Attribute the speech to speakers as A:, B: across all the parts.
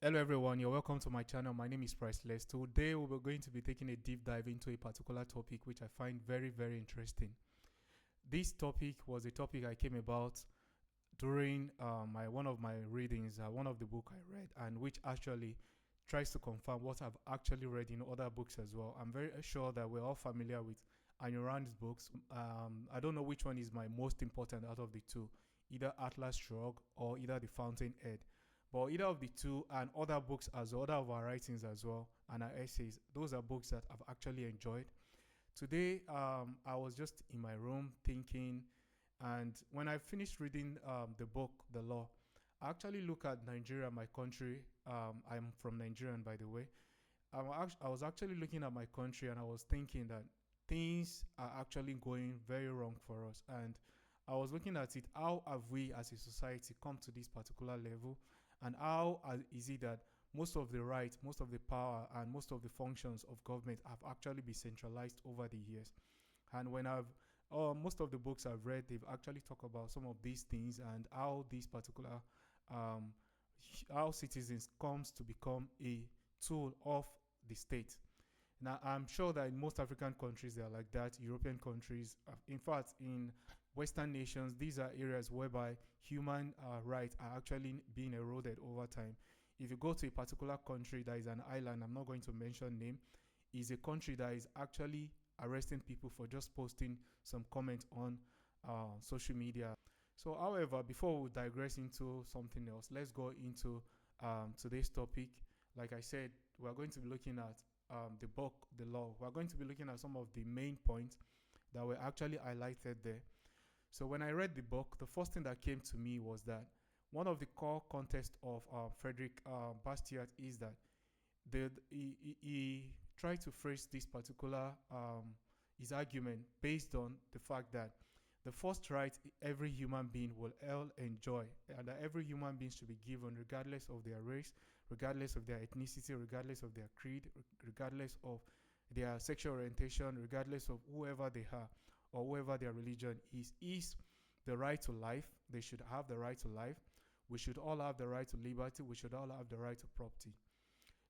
A: Hello everyone, you're welcome to my channel. My name is Priceless. Today we're going to be taking a deep dive into a particular topic which I find very, very interesting. This topic was a topic I came about during one of my readings, one of the book I read, and which actually tries to confirm what I've actually read in other books as well. I'm very sure that we're all familiar with Ayn Rand's books. I don't know which one is my most important out of the two, either Atlas Shrugged or either The Fountainhead. But either of the two and other books as well, other of our writings as well, and our essays, those are books that I've actually enjoyed. Today, I was just in my room thinking, and when I finished reading the book, The Law, I actually look at Nigeria, my country. I'm from Nigerian, by the way. I was actually looking at my country and I was thinking that things are actually going very wrong for us. And I was looking at it, how have we as a society come to this particular level? And how is it that most of the rights, most of the power, and most of the functions of government have actually been centralized over the years? And when most of the books I've read, they've actually talked about some of these things and how these particular, um, how citizens comes to become a tool of the state. Now, I'm sure that in most African countries, they are like that, European countries. In fact, in Western nations, these are areas whereby human rights are actually being eroded over time. If you go to a particular country that is an island, I'm not going to mention name, is a country that is actually arresting people for just posting some comment on social media. So, however, before we digress into something else, let's go into today's topic. Like I said, we're going to be looking at the book, The Law. We're going to be looking at some of the main points that were actually highlighted there. So when I read the book, the first thing that came to me was that one of the core context of Frédéric Bastiat is that he tried to phrase this particular his argument based on the fact that the first right every human being will all enjoy, and that every human being should be given regardless of their race, regardless of their ethnicity, regardless of their creed, regardless of their sexual orientation, regardless of whoever they are or whoever their religion is the right to life. They should have the right to life. We should all have the right to liberty. We should all have the right to property.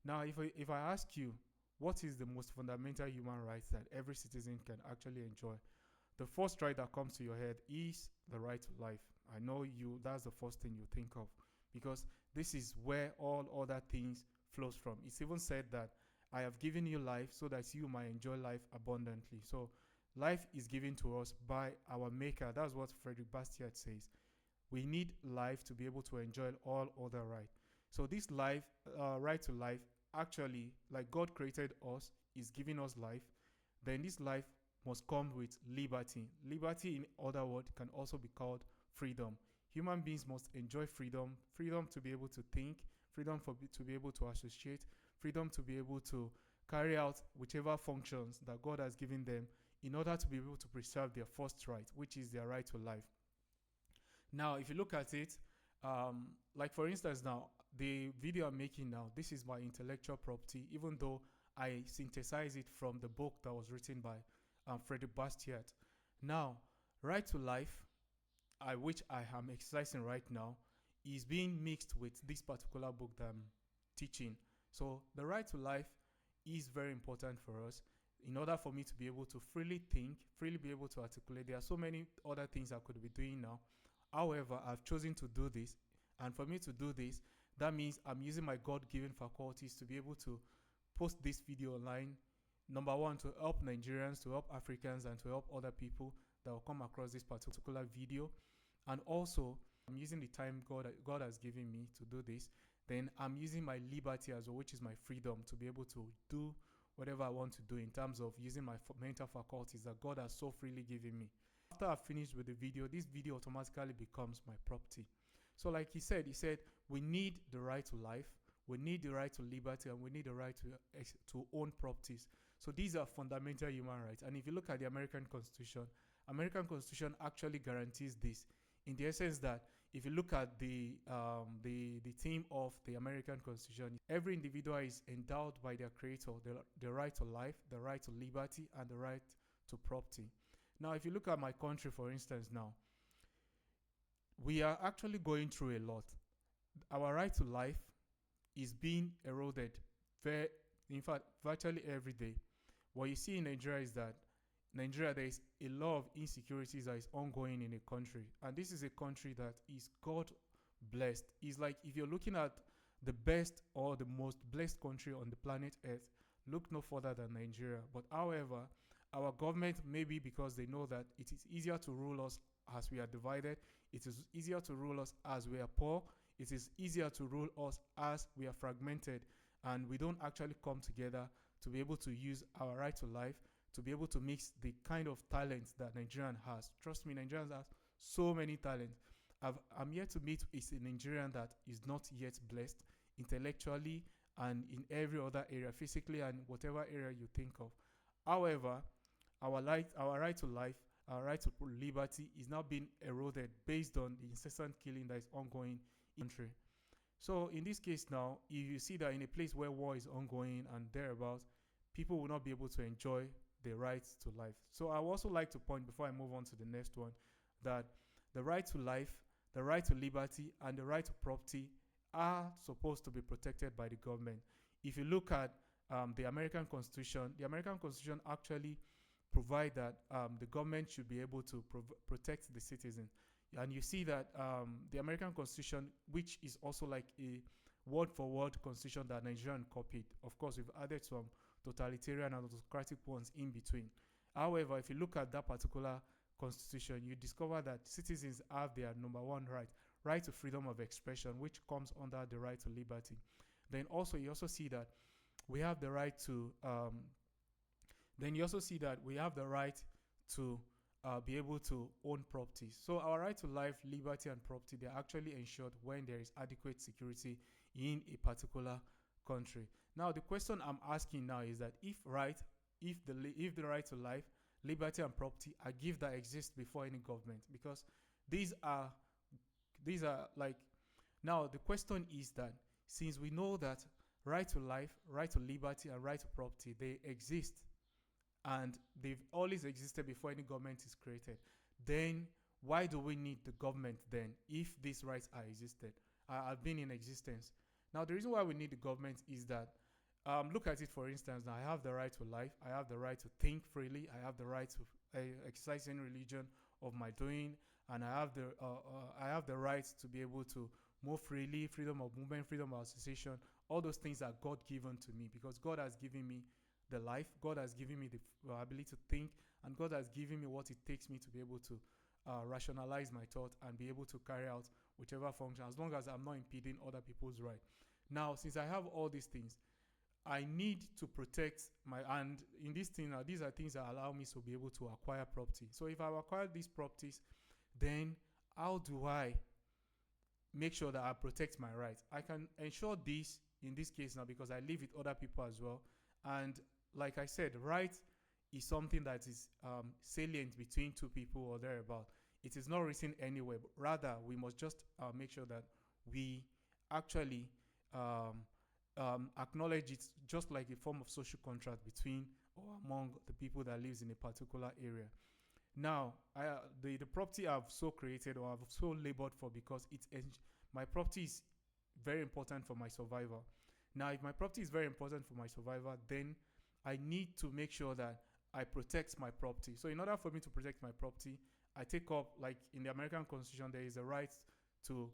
A: Now, if I ask you, what is the most fundamental human right that every citizen can actually enjoy? The first right that comes to your head is the right to life. I know that's the first thing you think of, because this is where all other things flows from. It's even said that I have given you life so that you might enjoy life abundantly. So life is given to us by our maker. That's what Frédéric Bastiat says. We need life to be able to enjoy all other right. So this life, right to life, actually, like God created us, is giving us life. Then this life must come with liberty. Liberty, in other words, can also be called freedom. Human beings must enjoy freedom, freedom to be able to think, freedom to be able to associate, freedom to be able to carry out whichever functions that God has given them in order to be able to preserve their first right, which is their right to life. Now, if you look at it, like for instance, now the video I'm making now, this is my intellectual property, even though I synthesize it from the book that was written by Frédéric Bastiat. Now, right to life, which I am exercising right now, is being mixed with this particular book that I'm teaching. So the right to life is very important for us in order for me to be able to freely think, freely be able to articulate. There are so many other things I could be doing now. However, I've chosen to do this. And for me to do this, that means I'm using my God-given faculties to be able to post this video online. Number one, to help Nigerians, to help Africans, and to help other people that will come across this particular video. And also, I'm using the time God has given me to do this. Then I'm using my liberty as well, which is my freedom to be able to do whatever I want to do in terms of using my mental faculties that God has so freely given me. After I've finished with the video, this video automatically becomes my property. So like he said, we need the right to life, we need the right to liberty, and we need the right to own properties. So these are fundamental human rights. And if you look at the American Constitution actually guarantees this, in the essence that if you look at the theme of the American Constitution, every individual is endowed by their creator the right to life, the right to liberty, and the right to property. Now, if you look at my country, for instance, now, we are actually going through a lot. Our right to life is being eroded very, in fact, virtually every day. What you see in Nigeria is that Nigeria, there is a lot of insecurities that is ongoing in a country, and this is a country that is God blessed. It's like if you're looking at the best or the most blessed country on the planet Earth, look no further than Nigeria. But however, our government, maybe because they know that it is easier to rule us as we are divided, it is easier to rule us as we are poor, it is easier to rule us as we are fragmented, and we don't actually come together to be able to use our right to life, to be able to mix the kind of talents that Nigerian has. Trust me, Nigerians have so many talents. I'm yet to meet is a Nigerian that is not yet blessed intellectually and in every other area, physically and whatever area you think of. However, our right to life, our right to liberty is now being eroded based on the incessant killing that is ongoing in the country. So in this case now, if you see that in a place where war is ongoing and thereabouts, people will not be able to enjoy the right to life. So I would also like to point, before I move on to the next one, that the right to life, the right to liberty, and the right to property are supposed to be protected by the government. If you look at the American Constitution actually provide that the government should be able to protect the citizen. And you see that the American Constitution, which is also like a word-for-word constitution that Nigerian copied. Of course, we've added some totalitarian and autocratic ones in between. However, if you look at that particular constitution, you discover that citizens have their number one right to freedom of expression, which comes under the right to liberty. Then also, you also see that we have the right to be able to own properties. So our right to life, liberty, and property, they're actually ensured when there is adequate security in a particular country. Now, the question I'm asking now is that if the right to life, liberty, and property are gifts that exist before any government, because these are like, now the question is that since we know that right to life, right to liberty, and right to property, they exist and they've always existed before any government is created, then why do we need the government then if these rights have been in existence? Now, the reason why we need the government is that look at it, for instance. Now, I have the right to life, I have the right to think freely, I have the right to exercise any religion of my doing, and I have the right to be able to move freely, freedom of movement, freedom of association. All those things are God given to me because God has given me the life, God has given me the ability to think, and God has given me what it takes me to be able to rationalize my thought and be able to carry out whichever function, as long as I'm not impeding other people's right. Now, since I have all these things, I need to protect and in this thing, these are things that allow me to be able to acquire property. So if I acquire these properties, then how do I make sure that I protect my rights? I can ensure this in this case now because I live with other people as well. And like I said, right is something that is salient between two people or thereabout. It is not written anywhere, but rather we must just make sure that we actually acknowledge it just like a form of social contract between or among the people that lives in a particular area. Now, the property I've so created or I've so labored for because my property is very important for my survival. Now, if my property is very important for my survival, then I need to make sure that I protect my property. So in order for me to protect my property, I take up, like in the American Constitution, there is a right to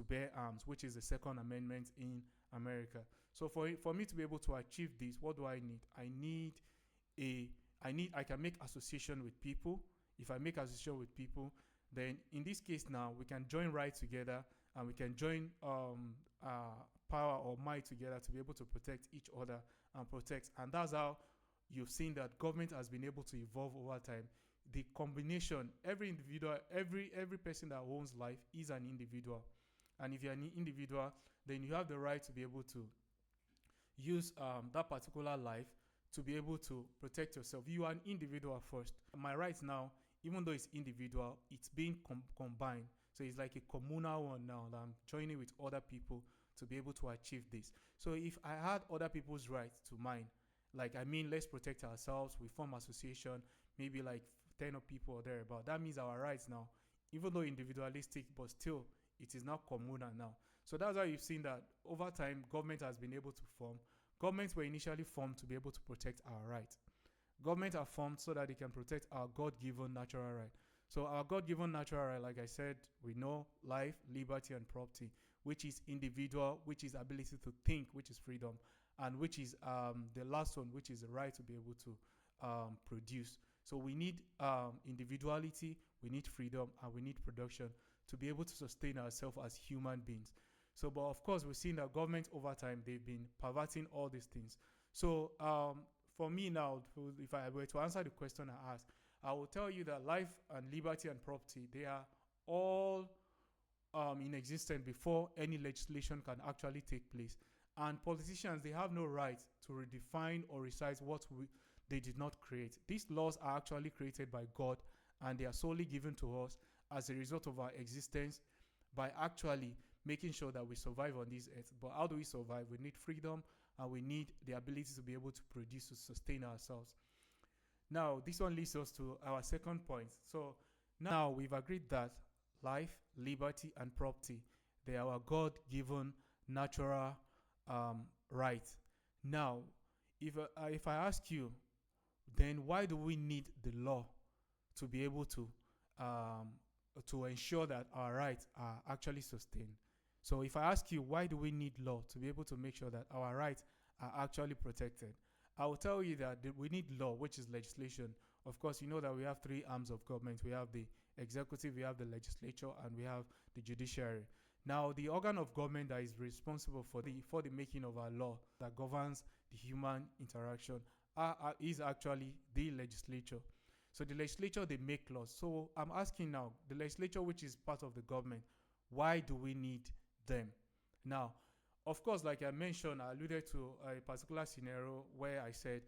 A: bear arms, which is the Second Amendment in America. So for me to be able to achieve this, what do I need? I can make association with people. If I make association with people, then in this case now, we can join right together and we can join power or might together to be able to protect each other and protect. And that's how you've seen that government has been able to evolve over time. The combination, every individual, every person that owns life is an individual. And if you're an individual, then you have the right to be able to use that particular life to be able to protect yourself. You are an individual first. My rights now, even though it's individual, it's being combined. So it's like a communal one now that I'm joining with other people to be able to achieve this. So if I had other people's rights to mine, let's protect ourselves, we form association, maybe like 10 of people or thereabout. That means our rights now, even though individualistic, but still it is now communal now. So that's why you've seen that over time, government has been able to form. Governments were initially formed to be able to protect our rights. Governments are formed so that they can protect our God-given natural right. So our God-given natural right, like I said, we know life, liberty, and property, which is individual, which is ability to think, which is freedom, and which is the last one, which is the right to be able to produce. So we need individuality, we need freedom, and we need production to be able to sustain ourselves as human beings. So, but of course, we've seen that government over time, they've been perverting all these things. So for me now, if I were to answer the question I asked, I will tell you that life and liberty and property, they are all in existence before any legislation can actually take place. And politicians, they have no right to redefine or recite what they did not create. These laws are actually created by God, and they are solely given to us as a result of our existence by actually making sure that we survive on this earth. But how do we survive? We need freedom, and we need the ability to be able to produce, to sustain ourselves. Now, this one leads us to our second point. So now we've agreed that life, liberty, and property, they are our God-given natural right. Now, if I ask you, then why do we need the law to be able to ensure that our rights are actually sustained? So if I ask you, why do we need law to be able to make sure that our rights are actually protected? I will tell you that we need law, which is legislation. Of course, you know that we have three arms of government. We have the executive, we have the legislature, and we have the judiciary. Now, the organ of government that is responsible for the making of our law that governs the human interaction is actually the legislature. So the legislature, they make laws. So I'm asking now, the legislature, which is part of the government, why do we need them? Now, of course, like I mentioned, I alluded to a particular scenario where I said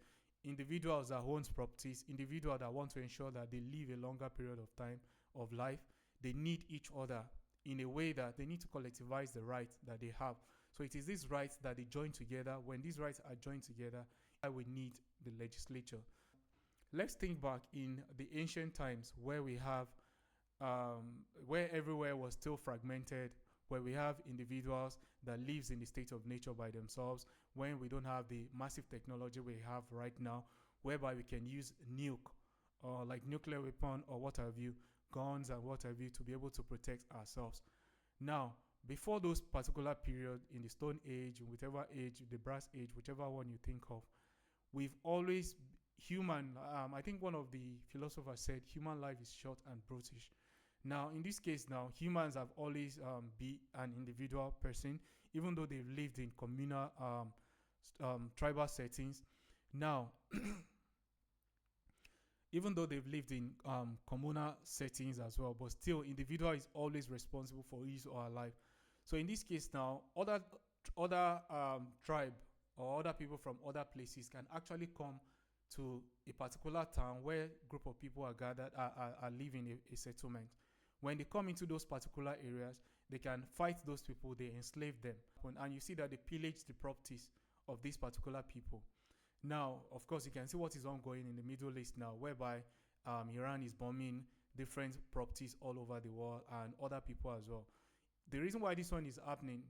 A: individuals that own properties, individuals that want to ensure that they live a longer period of time of life, they need each other in a way that they need to collectivize the rights that they have. So it is these rights that they join together. When these rights are joined together, we need the legislature. Let's think back in the ancient times where we have, where everywhere was still fragmented, where we have individuals that lives in the state of nature by themselves, when we don't have the massive technology we have right now, whereby we can use nuke or like nuclear weapon or what have you, guns and what have you, to be able to protect ourselves. Now, before those particular period in the Stone Age, whichever age, the Brass Age, whichever one you think of, we've always I think one of the philosophers said, human life is short and brutish. Now, in this case now, humans have always been an individual person, even though they've lived in communal, tribal settings. Now, even though they've lived in communal settings as well, but still, individual is always responsible for his or her life. So in this case now, other tribe or other people from other places can actually come to a particular town where a group of people are gathered, are living a settlement. When they come into those particular areas, they can fight those people, they enslave them. And you see that they pillage the properties of these particular people. Now, of course, you can see what is ongoing in the Middle East now, whereby Iran is bombing different properties all over the world and other people as well. The reason why this one is happening,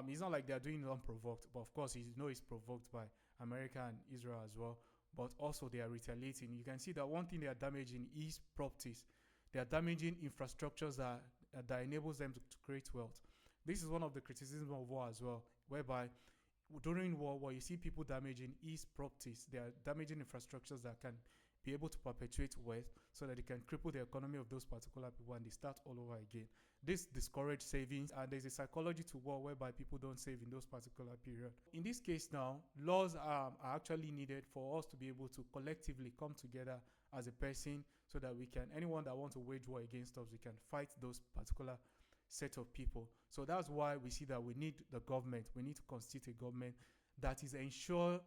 A: it's not like they're doing it unprovoked, but of course, you know it's provoked by America and Israel as well. But also they are retaliating. You can see that one thing they are damaging is properties. They are damaging infrastructures that enables them to create wealth. This is one of the criticisms of war as well, whereby during war, what you see people damaging is properties. They are damaging infrastructures that can be able to perpetuate wealth so that they can cripple the economy of those particular people and they start all over again. This discourages savings, and there's a psychology to war whereby people don't save in those particular periods. In this case now, laws are actually needed for us to be able to collectively come together as a person so that we can, anyone that wants to wage war against us, we can fight those particular set of people. So that's why we see that we need the government. We need to constitute a government that is ensured,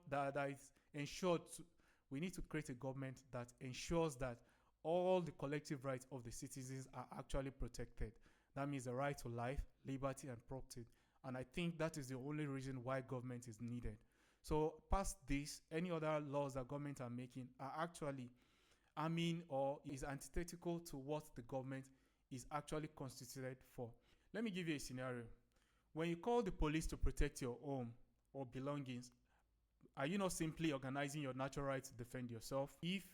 A: we need to create a government that ensures that all the collective rights of the citizens are actually protected. That means the right to life, liberty, and property. And I think that is the only reason why government is needed. So past this, any other laws that government are making are actually, or is antithetical to what the government is actually constituted for. Let me give you a scenario. When you call the police to protect your home or belongings, are you not simply organizing your natural right to defend yourself? If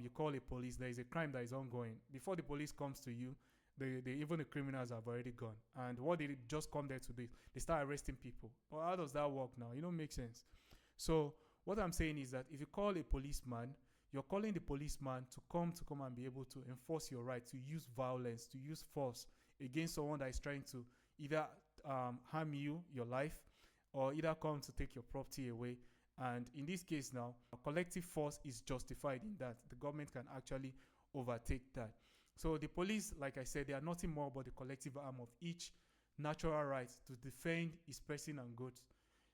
A: you call a police, there is a crime that is ongoing. Before the police comes to you, even the criminals have already gone. And what they just come there to do, they start arresting people. Well, how does that work now? It don't make sense. So what I'm saying is that if you call a policeman, you're calling the policeman to come and be able to enforce your right to use violence, to use force against someone that is trying to either harm you, your life, or either come to take your property away. And in this case now, collective force is justified in that. The government can actually overtake that. So the police, like I said, they are nothing more but the collective arm of each natural right to defend his person and goods.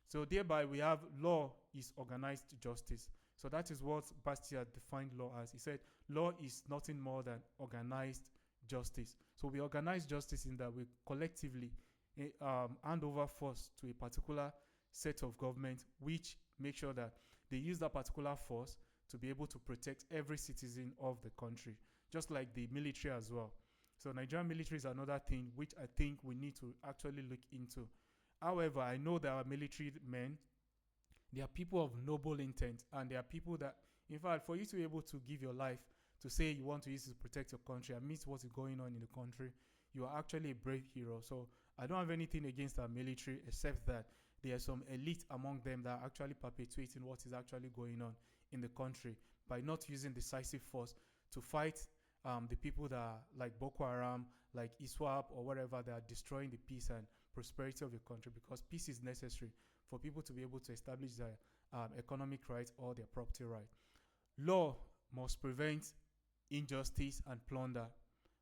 A: So thereby we have law is organized justice. So that is what Bastiat defined law as. He said law is nothing more than organized justice. So we organize justice in that we collectively hand over force to a particular set of government which make sure that they use that particular force to be able to protect every citizen of the country, just like the military as well. So Nigerian military is another thing which I think we need to actually look into. However, I know that our military men, they are people of noble intent, and they are people that, in fact, for you to be able to give your life to say you want to use it to protect your country amidst what is going on in the country, you are actually a brave hero. So I don't have anything against our military except that there are some elite among them that are actually perpetuating what is actually going on in the country by not using decisive force to fight the people that are like Boko Haram, like ISWAP or whatever, that are destroying the peace and prosperity of the country, because peace is necessary for people to be able to establish their economic rights or their property right. Law must prevent injustice and plunder,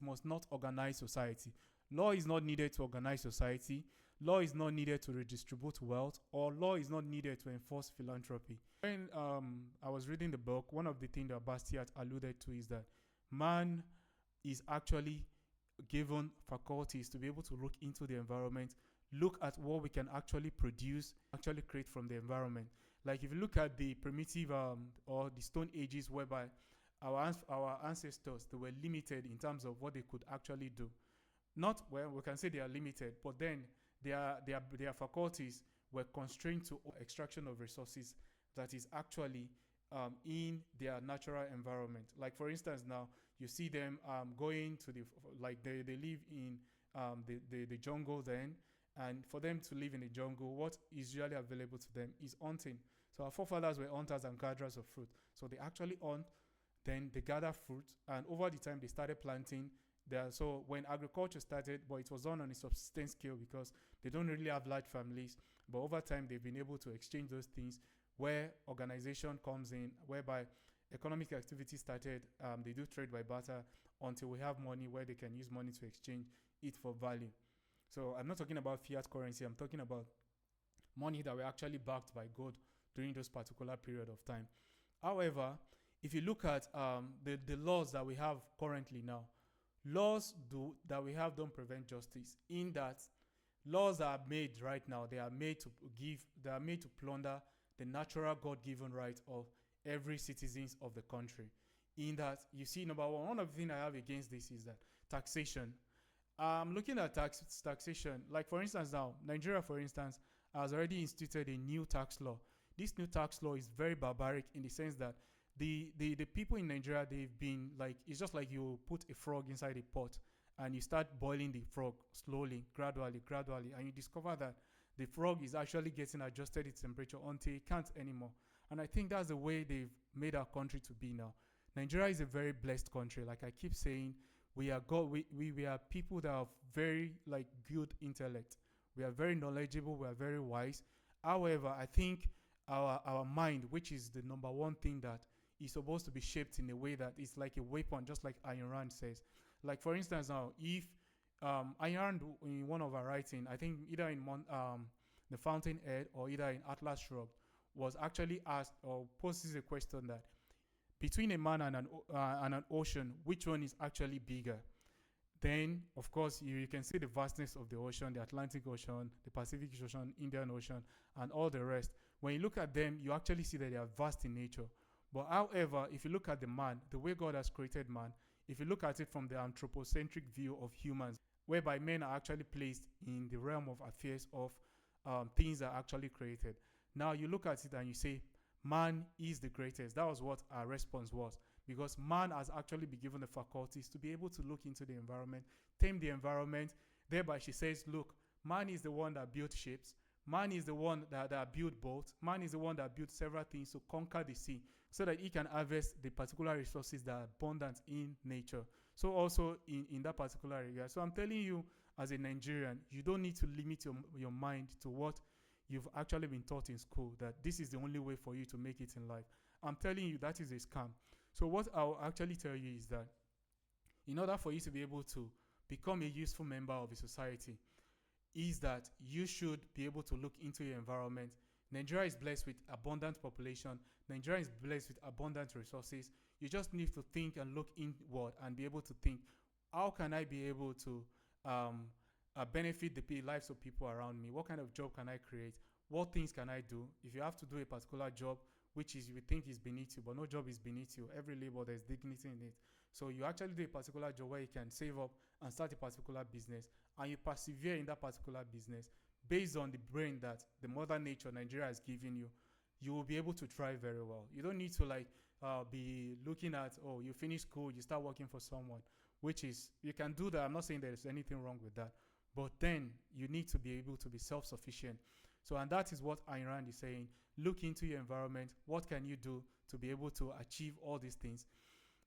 A: must not organize society. Law is not needed to organize society. Law is not needed to redistribute wealth, or law is not needed to enforce philanthropy. When I was reading the book, one of the things that Bastiat alluded to is that man is actually given faculties to be able to look into the environment, look at what we can actually produce, actually create from the environment. Like if you look at the primitive or the Stone Ages, whereby our ancestors, they were limited in terms of what they could actually do. Not, well, we can say they are limited, but then their faculties were constrained to extraction of resources that is actually in their natural environment. Like for instance, now you see them going to they live in the jungle then, and for them to live in the jungle, what is usually available to them is hunting. So our forefathers were hunters and gatherers of fruit. So they actually hunt, then they gather fruit, and over the time they started planting. So when agriculture started, but it was done on a subsistence scale because they don't really have large families. But over time, they've been able to exchange those things where organization comes in, whereby economic activity started. They do trade by barter until we have money where they can use money to exchange it for value. So I'm not talking about fiat currency. I'm talking about money that were actually backed by gold during those particular period of time. However, if you look at the laws that we have currently now, laws that we have don't prevent justice, in that laws are made right now, they are made to plunder the natural God-given right of every citizens of the country. In that, you see, number one of the things I have against this is that taxation. Looking at taxation, like for instance now, Nigeria, for instance, has already instituted a new tax law. This new tax law is very barbaric in the sense that the people in Nigeria, they've been like, it's just like you put a frog inside a pot and you start boiling the frog slowly, gradually, and you discover that the frog is actually getting adjusted its temperature until it can't anymore. And I think that's the way they've made our country to be now. Nigeria is a very blessed country. Like I keep saying, we are people that have very like good intellect. We are very knowledgeable. We are very wise. However, I think our mind, which is the number one thing that is supposed to be shaped in a way that is like a weapon, just like Ayn Rand says. Like for instance now, if Ayn Rand in one of her writing, I think either in The Fountainhead or either in Atlas Shrugged, was actually asked or poses a question that between a man and an ocean, which one is actually bigger? Then, of course, you can see the vastness of the ocean, the Atlantic Ocean, the Pacific Ocean, Indian Ocean, and all the rest. When you look at them, you actually see that they are vast in nature. But however, if you look at the man, the way God has created man, if you look at it from the anthropocentric view of humans, whereby men are actually placed in the realm of affairs of things that are actually created. Now you look at it and you say, man is the greatest. That was what our response was, because man has actually been given the faculties to be able to look into the environment, tame the environment. Thereby, she says, look, man is the one that built ships. Man is the one that built boats. Man is the one that built several things to conquer the sea so that he can harvest the particular resources that are abundant in nature. So also in that particular area. So I'm telling you, as a Nigerian, you don't need to limit your mind to what you've actually been taught in school, that this is the only way for you to make it in life. I'm telling you, that is a scam. So what I'll actually tell you is that in order for you to be able to become a useful member of a society, is that you should be able to look into your environment. Nigeria is blessed with abundant population. Nigeria is blessed with abundant resources. You just need to think and look inward and be able to think, how can I be able to benefit the lives of people around me? What kind of job can I create? What things can I do? If you have to do a particular job, which is you think is beneath you, but no job is beneath you. Every labor, there's dignity in it. So you actually do a particular job where you can save up and start a particular business, and you persevere in that particular business based on the brain that the mother nature, Nigeria, has given you. You will be able to thrive very well. You don't need to be looking at, oh, you finish school, you start working for someone, which is, you can do that. I'm not saying there's anything wrong with that. But then you need to be able to be self-sufficient. So, and that is what Ayn Rand is saying. Look into your environment. What can you do to be able to achieve all these things?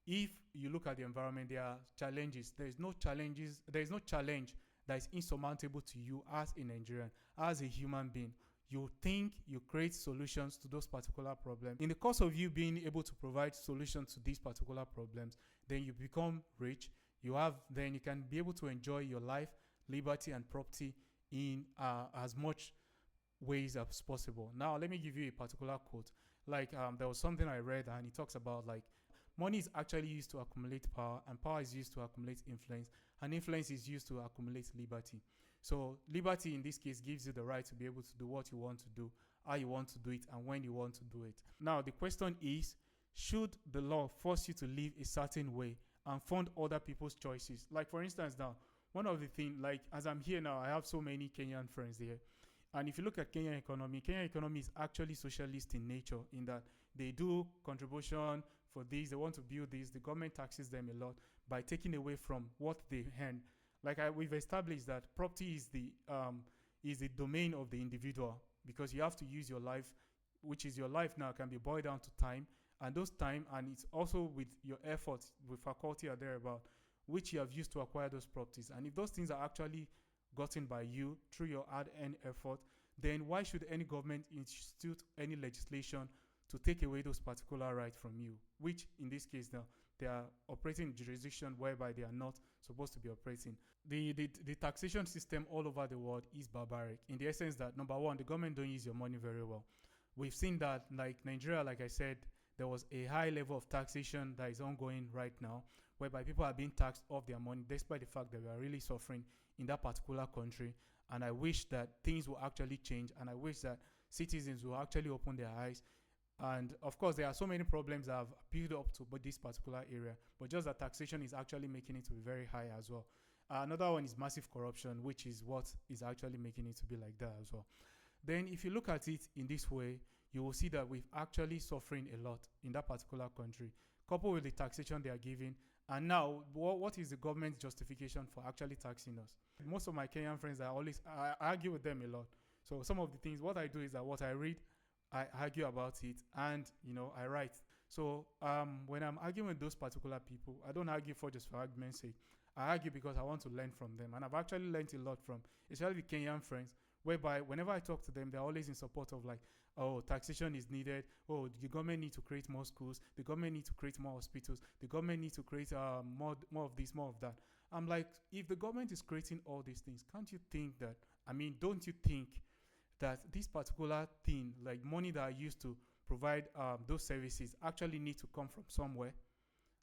A: If you look at the environment, there are challenges. There is no challenge that is insurmountable to you as a Nigerian, as a human being. You think, you create solutions to those particular problems. In the course of you being able to provide solutions to these particular problems, then you become rich. Then you can be able to enjoy your life, liberty, and property in as much ways as possible. Now, let me give you a particular quote. There was something I read, and it talks about money is actually used to accumulate power, and power is used to accumulate influence, and influence is used to accumulate liberty. So liberty in this case gives you the right to be able to do what you want to do, how you want to do it, and when you want to do it. Now, the question is, should the law force you to live a certain way and fund other people's choices? Like, for instance, now, one of the things, as I'm here now, I have so many Kenyan friends here. And if you look at Kenyan economy is actually socialist in nature, in that they do contribution for this, they want to build this, the government taxes them a lot by taking away from what they earn. We've established that property is the domain of the individual, because you have to use your life, which is your life now can be boiled down to time, and those time, and it's also with your efforts, with faculty or thereabout, which you have used to acquire those properties. And if those things are actually gotten by you through your hard-earned effort, then why should any government institute any legislation to take away those particular rights from you, which in this case now, they are operating in jurisdiction whereby they are not supposed to be operating. The taxation system all over the world is barbaric, in the essence that, number one, the government don't use your money very well. We've seen that, like Nigeria, like I said, there was a high level of taxation that is ongoing right now, whereby people are being taxed off their money, despite the fact that we are really suffering in that particular country. And I wish that things will actually change, and I wish that citizens will actually open their eyes. And of course, there are so many problems that have built up to this particular area, but just that taxation is actually making it to be very high as well. Another one is massive corruption, which is what is actually making it to be like that as well. Then if you look at it in this way, you will see that we're actually suffering a lot in that particular country, coupled with the taxation they are giving. And now, what is the government's justification for actually taxing us? Most of my Kenyan friends, I argue with them a lot. So some of the things, what I do is that what I read, I argue about it, and I write. So when I'm arguing with those particular people, I don't argue for just for argument's sake. I argue because I want to learn from them, and I've actually learned a lot from, especially the Kenyan friends, whereby whenever I talk to them, they're always in support of taxation is needed. Oh, the government need to create more schools. The government need to create more hospitals. The government need to create more of this, more of that. I'm like, if the government is creating all these things, don't you think that this particular thing, like money that are used to provide those services, actually need to come from somewhere?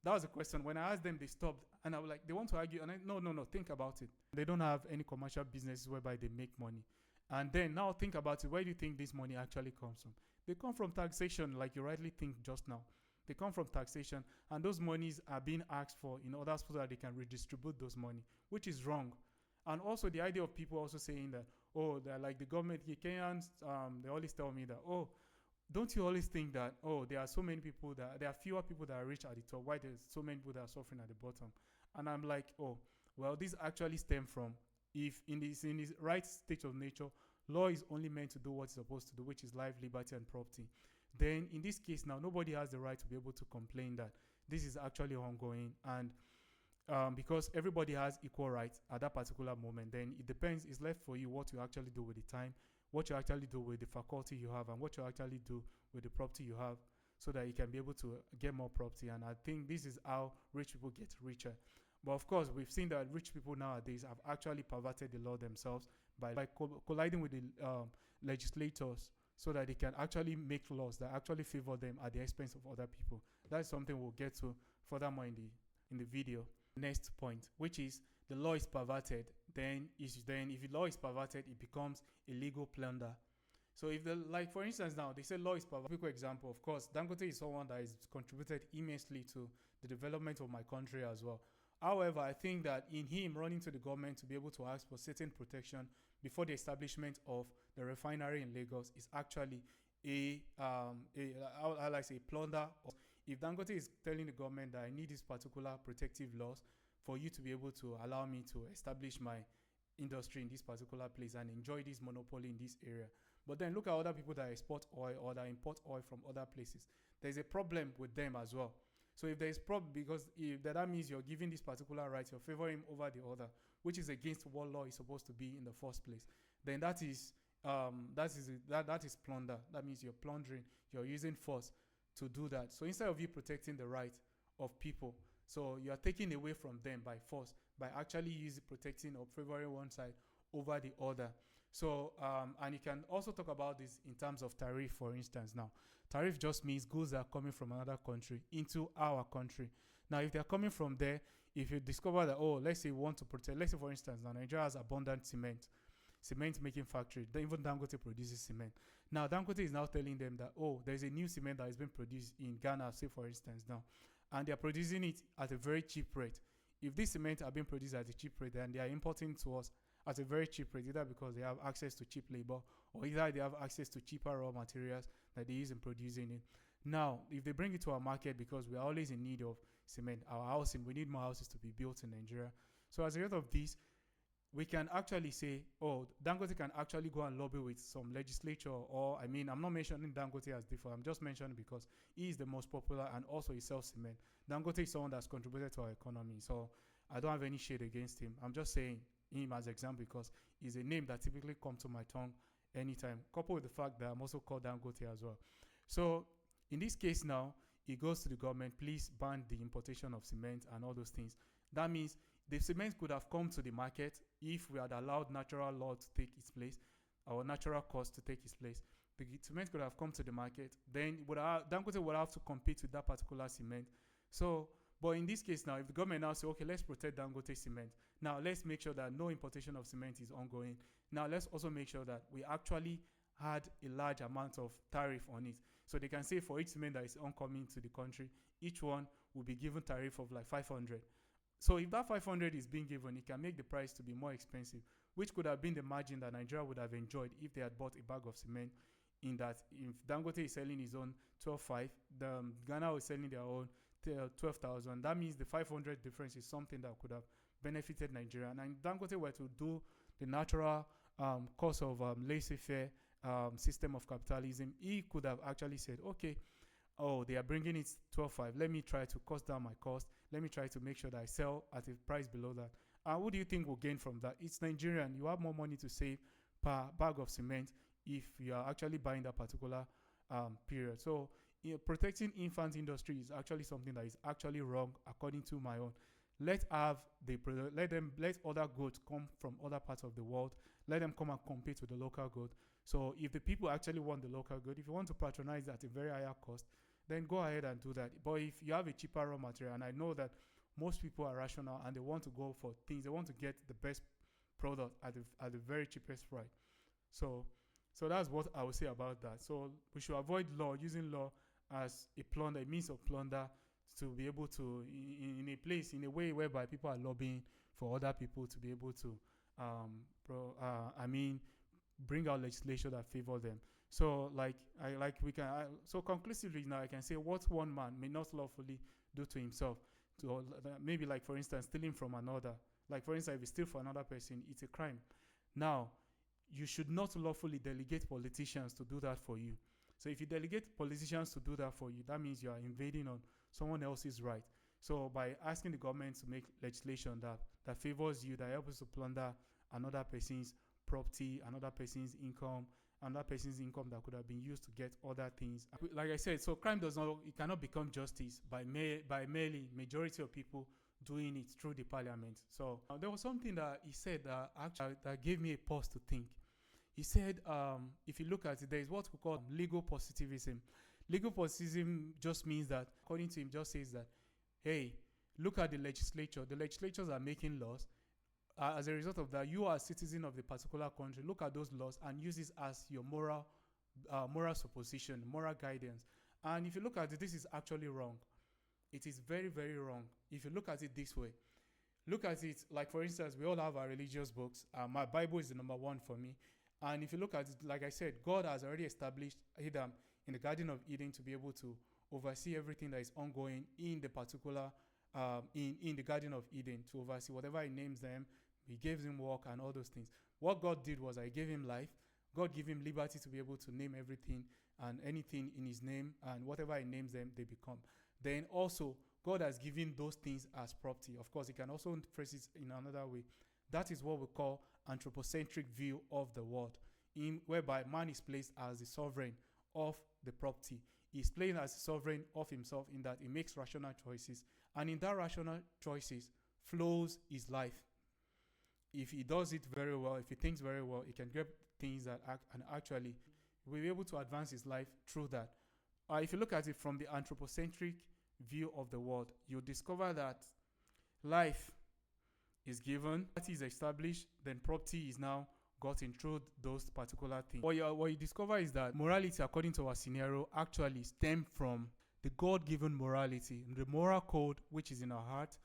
A: That was the question. When I asked them, they stopped, and I was like, they want to argue, and no, think about it. They don't have any commercial businesses whereby they make money. And then now think about it. Where do you think this money actually comes from? They come from taxation, like you rightly think just now. They come from taxation, and those monies are being asked for in order so that they can redistribute those money, which is wrong. And also the idea of people also saying that, oh, they're like the government, the Kenyans, they always tell me that, oh, don't you always think that, oh, there are so many people that there are fewer people that are rich at the top, why there's so many people that are suffering at the bottom? And I'm like, oh, well, this actually stem from, if in this right state of nature, law is only meant to do what it's supposed to do, which is life, liberty, and property. Then in this case now, nobody has the right to be able to complain that this is actually ongoing, and because everybody has equal rights at that particular moment, then it depends. It's left for you what you actually do with the time, what you actually do with the faculty you have, and what you actually do with the property you have, so that you can be able to get more property. And I think this is how rich people get richer. But of course, we've seen that rich people nowadays have actually perverted the law themselves by colliding with the legislators, so that they can actually make laws that actually favor them at the expense of other people. That's something we'll get to furthermore in the video. Next point, which is the law is perverted, then if the law is perverted, it becomes a legal plunder. So if like for instance now they say law is perverted. Typical example, of course, Dangote is someone that has contributed immensely to the development of my country as well. However, I think that in him running to the government to be able to ask for certain protection before the establishment of the refinery in Lagos is actually I like say plunder. If Dangote is telling the government that I need this particular protective laws for you to be able to allow me to establish my industry in this particular place and enjoy this monopoly in this area, but then look at other people that export oil or that import oil from other places, there's a problem with them as well. So if there is problem, because if that means you're giving this particular right, you're favoring over the other, which is against what law is supposed to be in the first place, then that is plunder. That means you're plundering, you're using force to do that. So instead of you protecting the right of people, so you are taking away from them by force, by actually protecting or favoring one side over the other. So and you can also talk about this in terms of tariff, for instance. Now, tariff just means goods that are coming from another country into our country. Now, if they're coming from there, if you discover that, oh, let's say we want to protect, let's say for instance, now Nigeria has abundant cement making factory. Even Dangote produces cement. Now, Dangote is now telling them that, oh, there's a new cement that has been produced in Ghana, say for instance now, and they're producing it at a very cheap rate. If this cement are being produced at a cheap rate, then they are importing to us at a very cheap rate, either because they have access to cheap labor or either they have access to cheaper raw materials that they use in producing it. Now, if they bring it to our market, because we are always in need of cement, our housing, we need more houses to be built in Nigeria. So as a result of this, we can actually say, oh, Dangote can actually go and lobby with some legislature, or, I mean, I'm not mentioning Dangote as different. I'm just mentioning because he is the most popular and also he sells cement. Dangote is someone that's contributed to our economy. So I don't have any shade against him. I'm just saying him as example because he's a name that typically comes to my tongue anytime, coupled with the fact that I'm also called Dangote as well. So in this case now, he goes to the government, please ban the importation of cement and all those things. That means the cement could have come to the market if we had allowed natural law to take its place, or natural cost to take its place. The cement could have come to the market. Then Dangote would have to compete with that particular cement. So, but in this case now, if the government now say, okay, let's protect Dangote cement. Now, let's make sure that no importation of cement is ongoing. Now, let's also make sure that we actually had a large amount of tariff on it. So they can say for each cement that is oncoming to the country, each one will be given tariff of like 500. So if that 500 is being given, it can make the price to be more expensive, which could have been the margin that Nigeria would have enjoyed if they had bought a bag of cement. In that, if Dangote is selling his own 12.5, Ghana is selling their own 12,000. That means the 500 difference is something that could have benefited Nigeria. And if Dangote were to do the natural course of laissez-faire system of capitalism, he could have actually said, okay, oh, they are bringing it 12.5. Let me try to cost down my cost. Let me try to make sure that I sell at a price below that. And who do you think will gain from that? It's Nigerian. You have more money to save per bag of cement if you are actually buying that particular period. So protecting infant industry is actually something that is actually wrong according to my own. Let other goods come from other parts of the world. Let them come and compete with the local good. So if the people actually want the local good, if you want to patronize at a very higher cost, then go ahead and do that. But if you have a cheaper raw material, and I know that most people are rational and they want to go for things, they want to get the best product at the very cheapest price. So that's what I would say about that. So we should avoid using law as a means of plunder, to be able to, in a way whereby people are lobbying for other people to be able to I mean, bring out legislation that favor them. So, so conclusively now, I can say what one man may not lawfully do to himself, to maybe like for instance stealing from another. Like for instance, if you steal from another person, it's a crime. Now, you should not lawfully delegate politicians to do that for you. So if you delegate politicians to do that for you, that means you are invading on someone else's right. So by asking the government to make legislation that favors you, that helps to plunder another person's property, another person's income that could have been used to get other things. Like I said, so crime it cannot become justice by merely majority of people doing it through the parliament. So there was something that he said that actually that gave me a pause to think. He said, if you look at it, there is what we call legal positivism. Legal positivism just means that, according to him, just says that, hey, look at the legislature. The legislatures are making laws. As a result of that, you are a citizen of the particular country. Look at those laws and use this as your moral supposition, moral guidance. And if you look at it, this is actually wrong. It is very, very wrong. If you look at it this way, look at it like, for instance, we all have our religious books. My Bible is the number one for me. And if you look at it, like I said, God has already established Adam in the Garden of Eden to be able to oversee everything that is ongoing in the particular, in the Garden of Eden, to oversee whatever he names them. He gave him work and all those things. What God did was I gave him life. God gave him liberty to be able to name everything and anything in his name, and whatever he names them, they become. Then also, God has given those things as property. Of course, he can also phrase it in another way. That is what we call anthropocentric view of the world, whereby man is placed as the sovereign of the property. He's playing as the sovereign of himself in that he makes rational choices. And in that rational choices flows his life. If he does it very well, if he thinks very well, he can get things that and actually will be able to advance his life through that. If you look at it from the anthropocentric view of the world, you'll discover that life is given, that is established, then property is now gotten through those particular things. What you discover is that morality, according to our scenario, actually stems from the God-given morality. The moral code which is in our heart,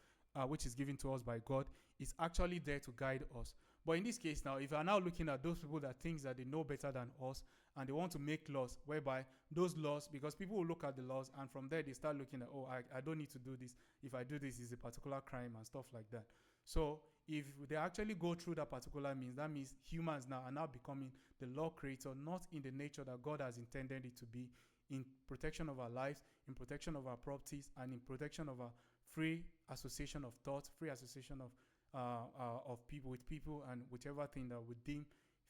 A: which is given to us by God, is actually there to guide us. But in this case now, if you are now looking at those people that think that they know better than us, and they want to make laws whereby those laws, because people will look at the laws and from there they start looking at, oh, I don't need to do this. If I do this, it's a particular crime and stuff like that. So if they actually go through that particular means, that means humans now are now becoming the law creator, not in the nature that God has intended it to be, in protection of our lives, in protection of our properties, and in protection of our free association of thoughts, free association of people with people, and whichever thing that we deem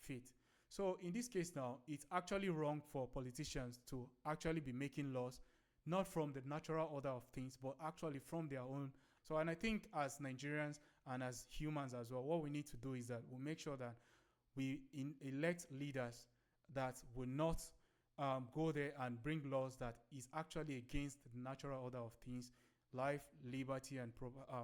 A: fit. So in this case now, it's actually wrong for politicians to actually be making laws, not from the natural order of things, but actually from their own. So, and I think as Nigerians and as humans as well, what we need to do is that we make sure that we elect leaders that will not go there and bring laws that is actually against the natural order of things, life, liberty, and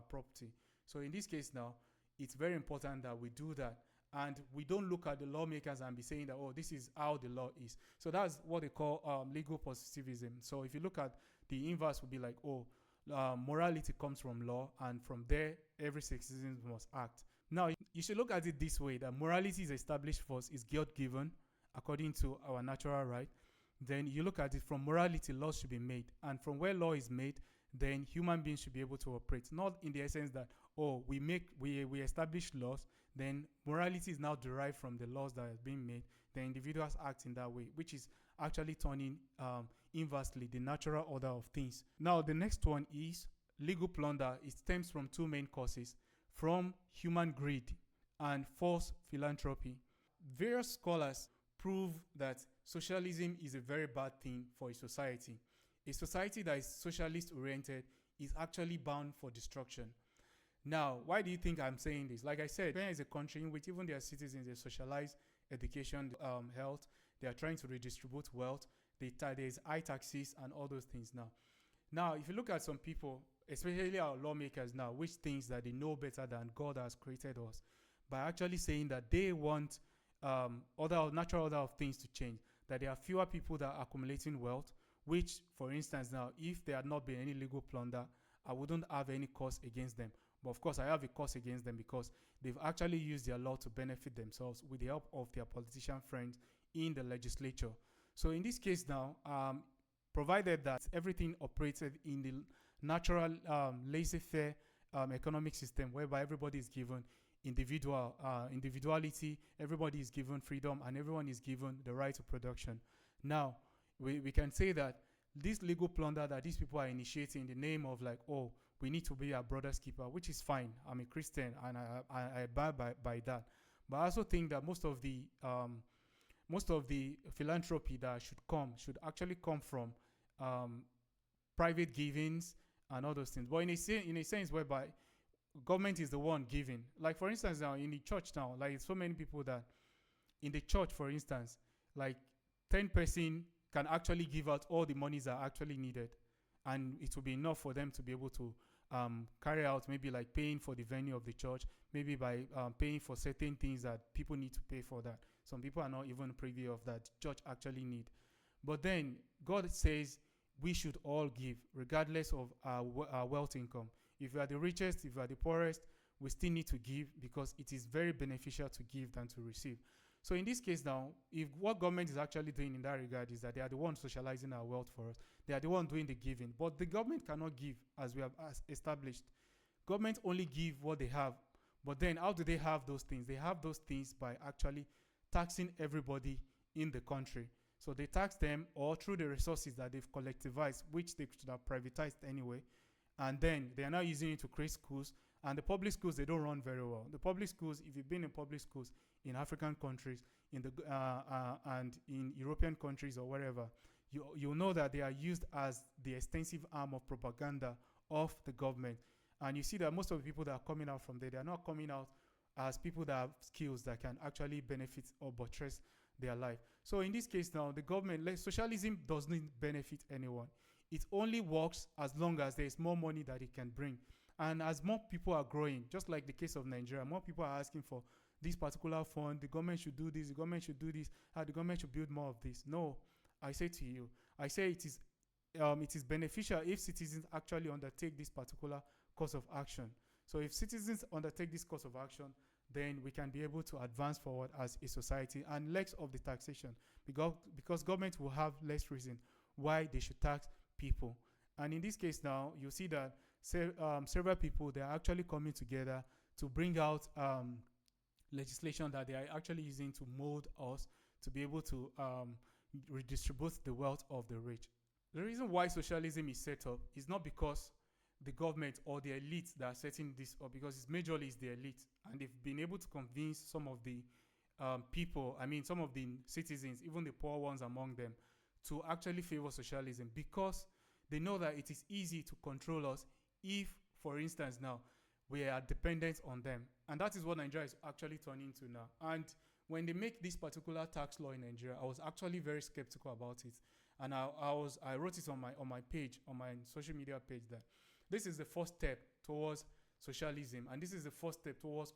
A: property. So in this case now, it's very important that we do that. And we don't look at the lawmakers and be saying that, oh, this is how the law is. So that's what they call legal positivism. So if you look at the inverse, would be like, oh, morality comes from law, and from there, every citizen must act. Now, you should look at it this way, that morality is established for us, is God-given, according to our natural right. Then you look at it from morality, laws should be made. And from where law is made, then human beings should be able to operate. Not in the essence that, oh, we establish laws, then morality is now derived from the laws that are being made. The individuals act in that way, which is actually turning inversely the natural order of things. Now, the next one is legal plunder. It stems from two main causes, from human greed and false philanthropy. Various scholars prove that socialism is a very bad thing for a society. A society that is socialist oriented is actually bound for destruction. Now, why do you think I'm saying this? Like I said, Kenya is a country in which even their citizens, they socialize education, health. They are trying to redistribute wealth. There's high taxes and all those things now. Now, if you look at some people, especially our lawmakers now, which thinks that they know better than God has created us, by actually saying that they want natural order of things to change, that there are fewer people that are accumulating wealth, which, for instance, now, if there had not been any legal plunder, I wouldn't have any cause against them. But of course, I have a cause against them because they've actually used their law to benefit themselves with the help of their politician friends in the legislature. So in this case now, provided that everything operated in the natural laissez-faire economic system whereby everybody is given individuality, everybody is given freedom, and everyone is given the right to production. Now, we can say that this legal plunder that these people are initiating in the name of like, oh, we need to be our brother's keeper, which is fine. I'm a Christian and I abide by that. But I also think that most of the philanthropy that should actually come from private givings and all those things. But in a sense whereby government is the one giving. Like for instance now in the church now, like so many people that in the church, for instance, like 10% can actually give out all the monies that are actually needed, and it will be enough for them to be able to carry out maybe like paying for the venue of the church, maybe by paying for certain things that people need to pay for that. Some people are not even privy of that church actually need. But then God says we should all give regardless of our wealth income. If you are the richest, if you are the poorest, we still need to give because it is very beneficial to give than to receive. So in this case now, if what government is actually doing in that regard is that they are the ones socializing our wealth for us, they are the ones doing the giving. But the government cannot give as we have established. Government only give what they have. But then how do they have those things? They have those things by actually taxing everybody in the country. So they tax them or through the resources that they've collectivized, which they should have privatized anyway. And then they are now using it to create schools. And the public schools, they don't run very well. The public schools, if you've been in public schools in African countries, in the and in European countries or wherever, you know that they are used as the extensive arm of propaganda of the government. And you see that most of the people that are coming out from there, they are not coming out as people that have skills that can actually benefit or buttress their life. So in this case now, the government, like socialism doesn't benefit anyone. It only works as long as there is more money that it can bring. And as more people are growing, just like the case of Nigeria, more people are asking for this particular fund, the government should do this, the government should do this, the government should build more of this. No, I say to you, I say it is beneficial if citizens actually undertake this particular course of action. So if citizens undertake this course of action, then we can be able to advance forward as a society and less of the taxation because government will have less reason why they should tax people. And in this case now, you see that several people, they are actually coming together to bring out legislation that they are actually using to mold us to be able to redistribute the wealth of the rich. The reason why socialism is set up is not because the government or the elites that are setting this up, because it's majorly is the elite, and they've been able to convince some of the people, some of the citizens, even the poor ones among them, to actually favor socialism because they know that it is easy to control us if, for instance, now we are dependent on them. And that is what Nigeria is actually turning to now. And when they make this particular tax law in Nigeria, I was actually very skeptical about it. And I wrote it on my page, on my social media page, that this is the first step towards socialism, and this is the first step towards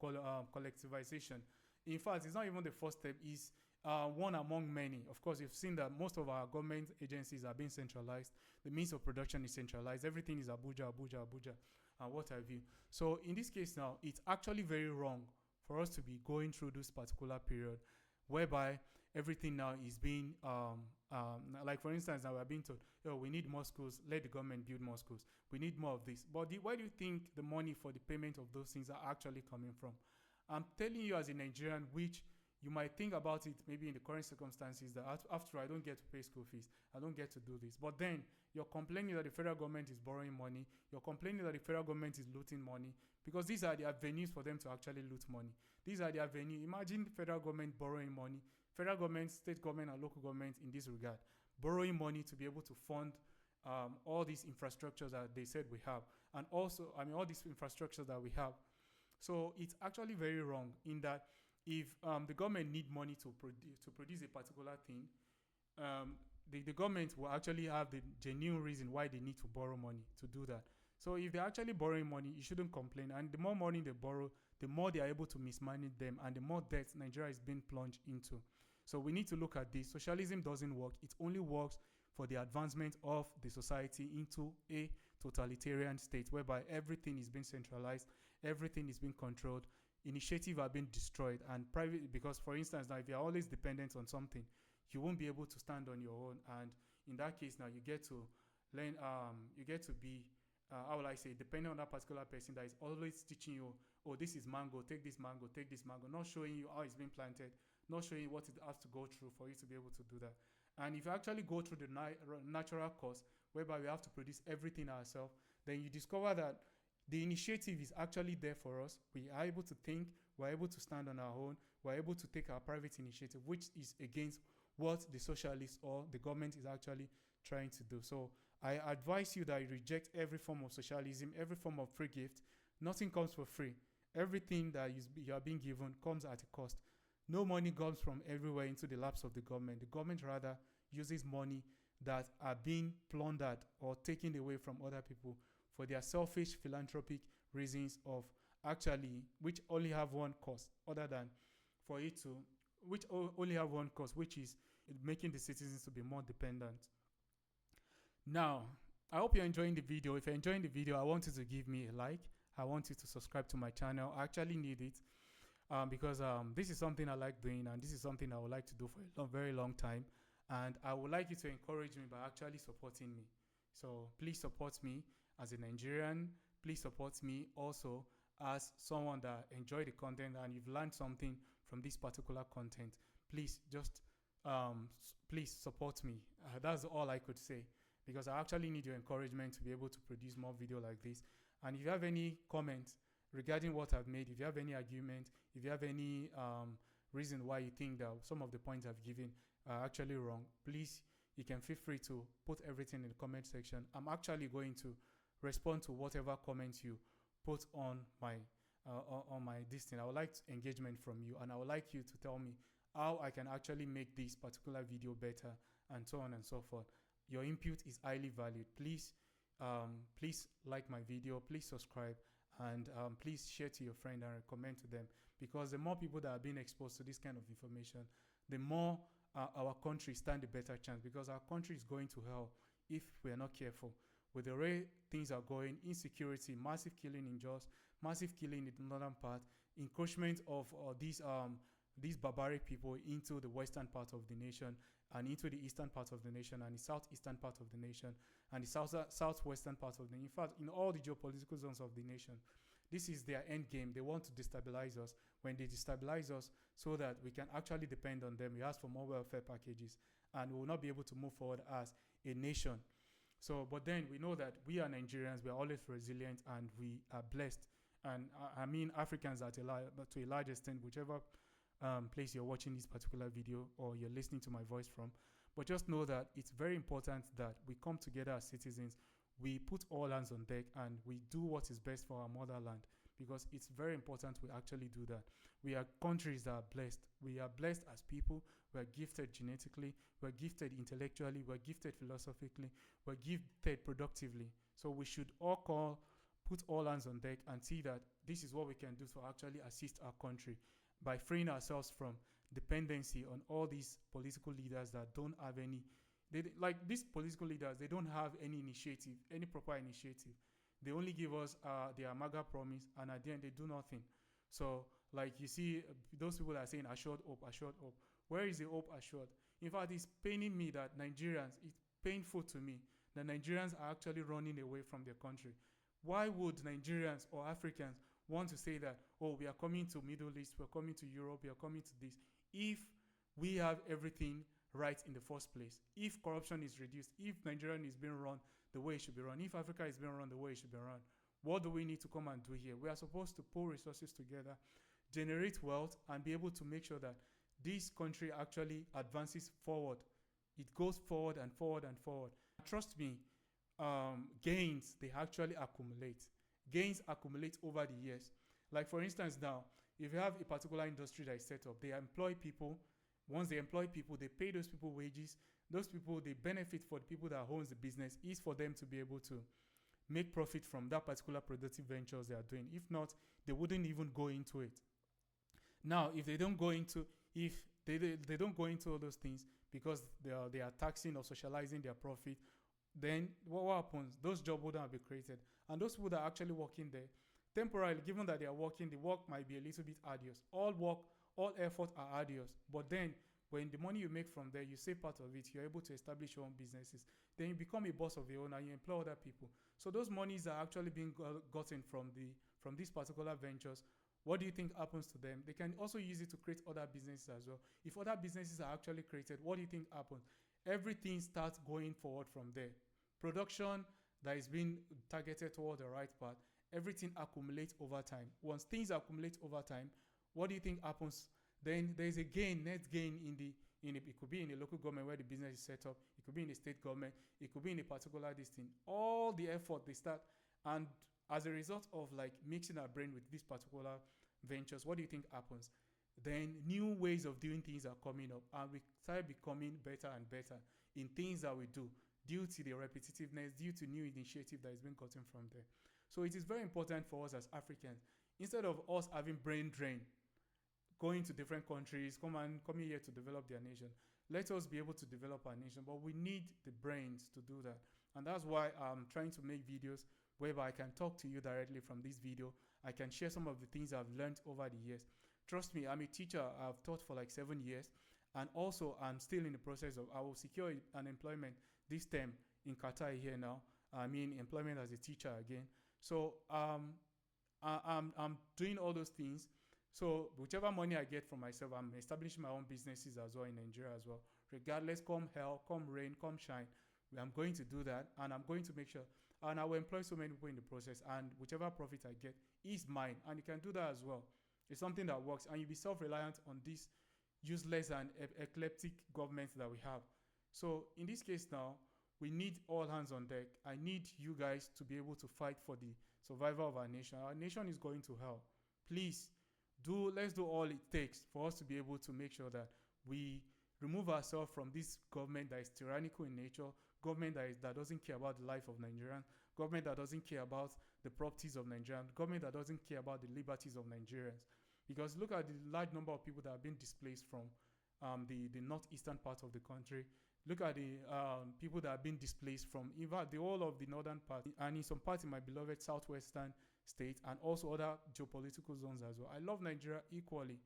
A: collectivization. In fact, it's not even the first step, it's one among many. Of course, you've seen that most of our government agencies are being centralized. The means of production is centralized. Everything is Abuja, and what have you. So in this case now, it's actually very wrong for us to be going through this particular period whereby everything now is being, like for instance, now we're being told, we need more schools, let the government build more schools. We need more of this. But where do you think the money for the payment of those things are actually coming from? I'm telling you as a Nigerian, which you might think about it maybe in the current circumstances that after I don't get to pay school fees, I don't get to do this. But then you're complaining that the federal government is borrowing money. You're complaining that the federal government is looting money because these are the avenues for them to actually loot money. These are the avenues. Imagine the federal government borrowing money, federal government, state government, and local government in this regard, borrowing money to be able to fund all these infrastructures that they said we have. And also, all these infrastructures that we have. So it's actually very wrong in that if the government need money to produce a particular thing, the government will actually have the genuine reason why they need to borrow money to do that. So if they're actually borrowing money, you shouldn't complain. And the more money they borrow, the more they are able to mismanage them and the more debt Nigeria is being plunged into. So we need to look at this. Socialism doesn't work. It only works for the advancement of the society totalitarian state whereby everything is being centralized, everything is being controlled, initiative are being destroyed, and private, because for instance now if you're always dependent on something, you won't be able to stand on your own. And in that case now you get to learn, you get to be how will I say, depending on that particular person that is always teaching you, oh, this is mango, take this mango, take this mango, not showing you how it's been planted, not showing you what it has to go through for you to be able to do that. And if you actually go through the natural course, whereby we have to produce everything ourselves, then you discover that the initiative is actually there for us. We are able to think, we're able to stand on our own, we're able to take our private initiative, which is against what the socialists or the government is actually trying to do. So I advise you that you reject every form of socialism, every form of free gift. Nothing comes for free. Everything that you are being given comes at a cost. No money comes from everywhere into the laps of the government. The government rather uses money that are being plundered or taken away from other people for their selfish philanthropic reasons of actually, which only have one cause other than for it to, which only have one cause, which is making the citizens to be more dependent. Now, I hope you're enjoying the video. If you're enjoying the video, I want you to give me a like. I want you to subscribe to my channel. I actually need it because this is something I like doing, and this is something I would like to do for a very long time. And I would like you to encourage me by actually supporting me. So please support me as a Nigerian. Please support me also as someone that enjoy the content and you've learned something from this particular content. Please just please support me. That's all I could say, because I actually need your encouragement to be able to produce more video like this. And if you have any comments regarding what I've made, if you have any argument, if you have any reason why you think that some of the points I've given are actually wrong, please, you can feel free to put everything in the comment section. I'm actually going to respond to whatever comments you put on my this thing. I would like engagement from you, and I would like you to tell me how I can actually make this particular video better, and so on and so forth. Your input is highly valued. Please please like my video, please subscribe, and please share to your friend and recommend to them, because the more people that are being exposed to this kind of information, the more our country stand a better chance, because our country is going to hell if we are not careful. With the way things are going, insecurity, massive killing in Jos, massive killing in the northern part, encroachment of these barbaric people into the western part of the nation and into the eastern part of the nation and the southeastern part of the nation and the southwestern part of the, in fact, in all the geopolitical zones of the nation. This is their end game. They want to destabilize us. When they destabilize us so that we can actually depend on them, we ask for more welfare packages, and we will not be able to move forward as a nation. So, but then we know that we are Nigerians, we are always resilient, and we are blessed. And I mean Africans to a large extent, whichever place you're watching this particular video or you're listening to my voice from. But just know that it's very important that we come together as citizens, we put all hands on deck, and we do what is best for our motherland, because it's very important we actually do that. We are countries that are blessed. We are blessed as people. We are gifted genetically. We are gifted intellectually. We are gifted philosophically. We are gifted productively. So we should all put all hands on deck and see that this is what we can do to actually assist our country by freeing ourselves from dependency on all these political leaders that don't have any, like these political leaders, they don't have any initiative, any proper initiative. They only give us their MAGA promise, and at the end they do nothing. So like you see those people that are saying assured hope, assured hope. Where is the hope assured? In fact, it's paining me that Nigerians, it's painful to me that Nigerians are actually running away from their country. Why would Nigerians or Africans want to say that, oh, we are coming to Middle East, we're coming to Europe, we are coming to this, if we have everything right in the first place, if corruption is reduced, if Nigeria is being run the way it should be run, if Africa is being run the way it should be run, what do we need to come and do here? We are supposed to pull resources together, generate wealth, and be able to make sure that this country actually advances forward. It goes forward and forward and forward. Trust me, gains, they actually accumulate. Gains accumulate over the years. Like for instance now, if you have a particular industry that is set up, they employ people. Once they employ people, they pay those people wages. Those people, they benefit for the people that owns the business is for them to be able to make profit from that particular productive ventures they are doing. If not, they wouldn't even go into it. Now, if they don't go into, if they don't go into all those things because they are taxing or socializing their profit then what happens? Those jobs wouldn't have been created. And those people that are actually working there, temporarily, given that they are working, the work might be a little bit arduous. All work, all effort are arduous. But then, when the money you make from there, you save part of it, you're able to establish your own businesses. Then you become a boss of your own and you employ other people. So those monies are actually being gotten from these particular ventures. What do you think happens to them? They can also use it to create other businesses as well. If other businesses are actually created, what do you think happens? Everything starts going forward from there. Production that is being targeted toward the right path, everything accumulates over time. Once things accumulate over time, what do you think happens? Then there's a gain, net gain it could be in a local government where the business is set up, it could be in a state government, it could be in a particular distinct. All the effort they start, and as a result of like mixing our brain with these particular ventures, what do you think happens? Then new ways of doing things are coming up, and we start becoming better and better in things that we do due to the repetitiveness, due to new initiative that is being gotten from there. So it is very important for us as Africans, instead of us having brain drain, going to different countries, coming here to develop their nation, let us be able to develop our nation. But we need the brains to do that. And that's why I'm trying to make videos whereby I can talk to you directly from this video. I can share some of the things I've learned over the years. Trust me, I'm a teacher. I've taught for like 7 years. And also, I'm still in the process of, I will secure an employment this term in Qatar here now. I mean, employment as a teacher again. So I'm doing all those things. So whichever money I get from myself, I'm establishing my own businesses as well in Nigeria as well. Regardless, come hell, come rain, come shine, I'm going to do that, and I'm going to make sure, and I will employ so many people in the process, and whichever profit I get is mine, and you can do that as well. It's something that works, and you'll be self-reliant on these useless and eclectic governments that we have. So in this case now, we need all hands on deck. I need you guys to be able to fight for the survival of our nation. Our nation is going to hell. Please, let's do all it takes for us to be able to make sure that we remove ourselves from this government that is tyrannical in nature, government that doesn't care about the life of Nigerians, government that doesn't care about the properties of Nigerians, government that doesn't care about the liberties of Nigerians. Because look at the large number of people that have been displaced from the northeastern part of the country. Look at the people that have been displaced from even the whole of the northern part, and in some parts in my beloved southwestern state, and also other geopolitical zones as well. I love Nigeria equally.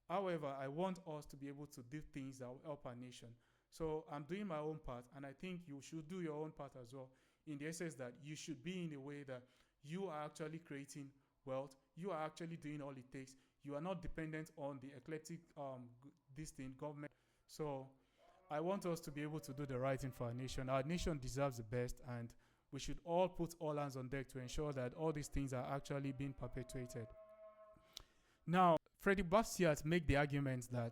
A: However, I want us to be able to do things that will help our nation. So I'm doing my own part, and I think you should do your own part as well, in the essence that you should be in a way that you are actually creating wealth. You are actually doing all it takes. You are not dependent on the eclectic government. So I want us to be able to do the right thing for our nation. Our nation deserves the best, and we should all put all hands on deck to ensure that all these things are actually being perpetuated. Now, Frédéric Bastiat make the argument that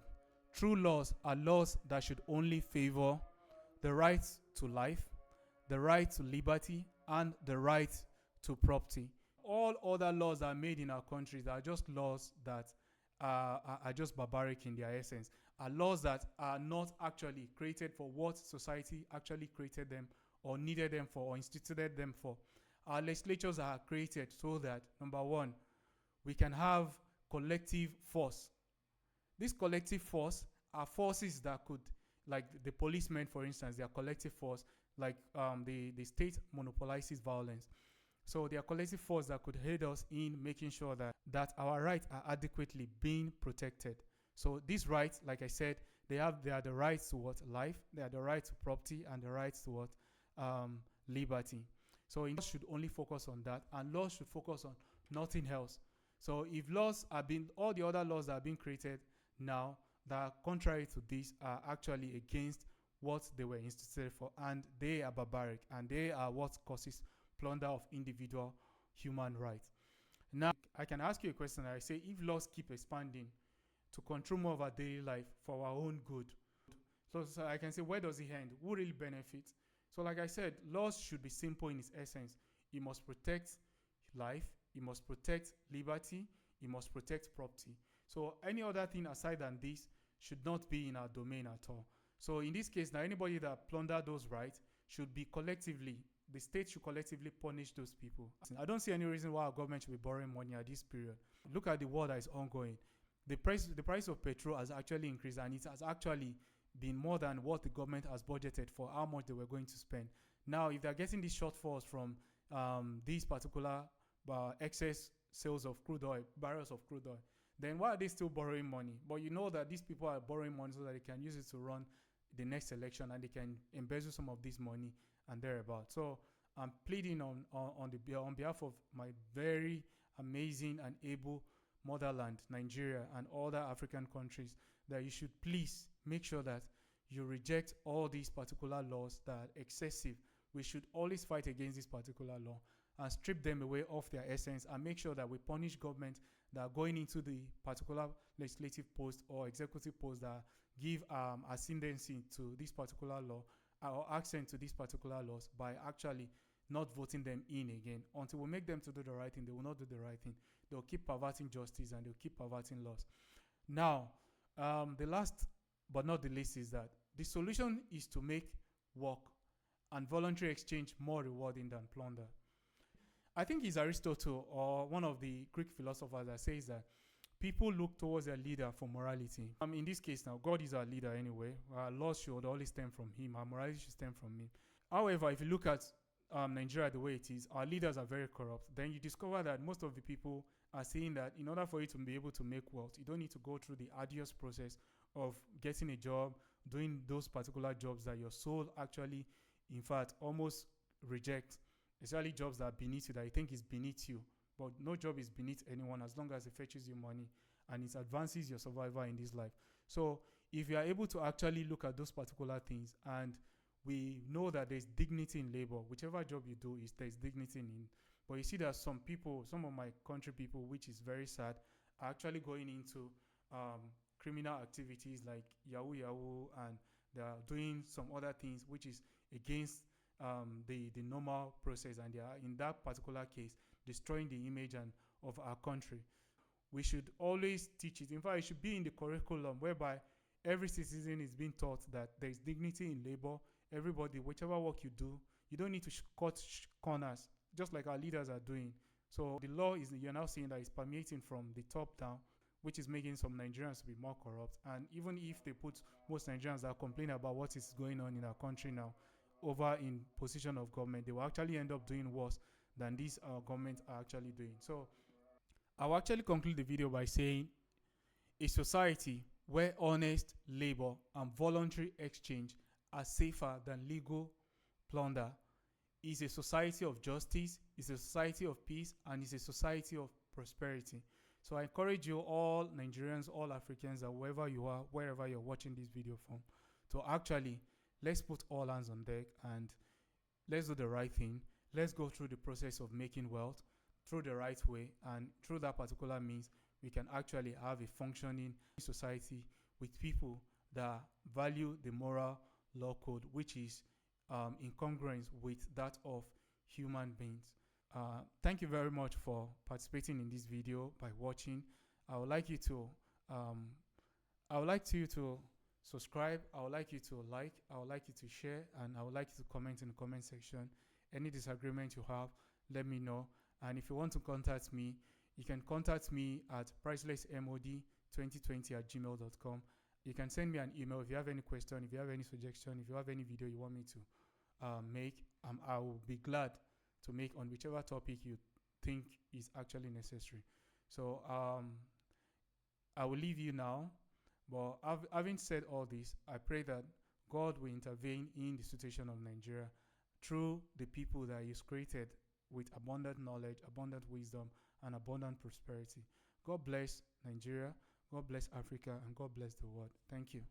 A: true laws are laws that should only favor the right to life, the right to liberty, and the right to property. All other laws that are made in our countries are just laws that are just barbaric in their essence, are laws that are not actually created for what society actually created them or needed them for or instituted them for. Our legislatures are created so that, number one, we can have collective force. This collective force are forces that could, like the policemen, for instance, they are collective force, like the state monopolizes violence. So they are collective force that could aid us in making sure that our rights are adequately being protected. So these rights, like I said, they are the rights to what? Life, they are the right to property, and the rights to what? Liberty. So laws should only focus on that, and laws should focus on nothing else. So if laws are being, all the other laws that are being created now that are contrary to this are actually against what they were instituted for, and they are barbaric, and they are what causes plunder of individual human rights. Now, I can ask you a question. I say, if laws keep expanding to control more of our daily life for our own good, so I can say, where does it end? Who really benefits? So like I said, laws should be simple in its essence. It must protect life, it must protect liberty, it must protect property. So any other thing aside than this should not be in our domain at all. So in this case, now anybody that plunder those rights should be collectively, the state should collectively punish those people. I don't see any reason why our government should be borrowing money at this period. Look at the war that is ongoing. The price of petrol has actually increased, and it has actually been more than what the government has budgeted for how much they were going to spend. Now, if they're getting these shortfalls from these particular excess sales of crude oil, barrels of crude oil, then why are they still borrowing money? But you know that these people are borrowing money so that they can use it to run the next election, and they can embezzle some of this money and thereabout. So I'm pleading on behalf of my very amazing and able motherland, Nigeria, and other African countries, that you should please make sure that you reject all these particular laws that are excessive. We should always fight against this particular law and strip them away of their essence, and make sure that we punish government that are going into the particular legislative post or executive post that give ascendancy to this particular law or accent to these particular laws by actually not voting them in again. Until we make them to do the right thing, they will not do the right thing. They'll keep perverting justice and they'll keep perverting laws. Now, the last but not the least is that the solution is to make work and voluntary exchange more rewarding than plunder. I think it's Aristotle or one of the Greek philosophers that says that people look towards their leader for morality. In this case now, God is our leader anyway. Our laws should always stem from him. Our morality should stem from him. However, if you look at Nigeria the way it is, our leaders are very corrupt. Then you discover that most of the people are saying that in order for you to be able to make wealth, you don't need to go through the arduous process of getting a job, doing those particular jobs that your soul actually, in fact, almost rejects. Especially jobs that are beneath you, that you think is beneath you. But no job is beneath anyone as long as it fetches you money and it advances your survival in this life. So if you are able to actually look at those particular things, and we know that there's dignity in labor, whichever job you do, there's dignity in. But you see that some people, some of my country people, which is very sad, are actually going into criminal activities like Yahoo, and they are doing some other things which is against the normal process, and they are in that particular case destroying the image of our country. We should always teach it. In fact, it should be in the curriculum whereby every citizen is being taught that there is dignity in labor. Everybody, whichever work you do, you don't need to cut corners, just like our leaders are doing. So the law is, you're now seeing that it's permeating from the top down, which is making some Nigerians to be more corrupt. And even if they put most Nigerians that complain about what is going on in our country now over in position of government, they will actually end up doing worse than these governments are actually doing. So I'll actually conclude the video by saying a society where honest labor and voluntary exchange are safer than legal plunder is a society of justice, is a society of peace, and is a society of prosperity. So I encourage you, all Nigerians, all Africans, or wherever you are, wherever you're watching this video from, to actually, let's put all hands on deck and let's do the right thing. Let's go through the process of making wealth through the right way, and through that particular means, we can actually have a functioning society with people that value the moral law code, which is in congruence with that of human beings. Thank you very much for participating in this video by watching. I would like you to subscribe. I would like you to like. I would like you to share, and I would like you to comment in the comment section. Any disagreement you have, let me know. And if you want to contact me, you can contact me at pricelessmod2020@gmail.com. You can send me an email if you have any question, if you have any suggestion, if you have any video you want me to make. I will be glad to make on whichever topic you think is actually necessary. So I will leave you now. But having said all this, I pray that God will intervene in the situation of Nigeria through the people that He's created with abundant knowledge, abundant wisdom, and abundant prosperity. God bless Nigeria, God bless Africa, and God bless the world. Thank you.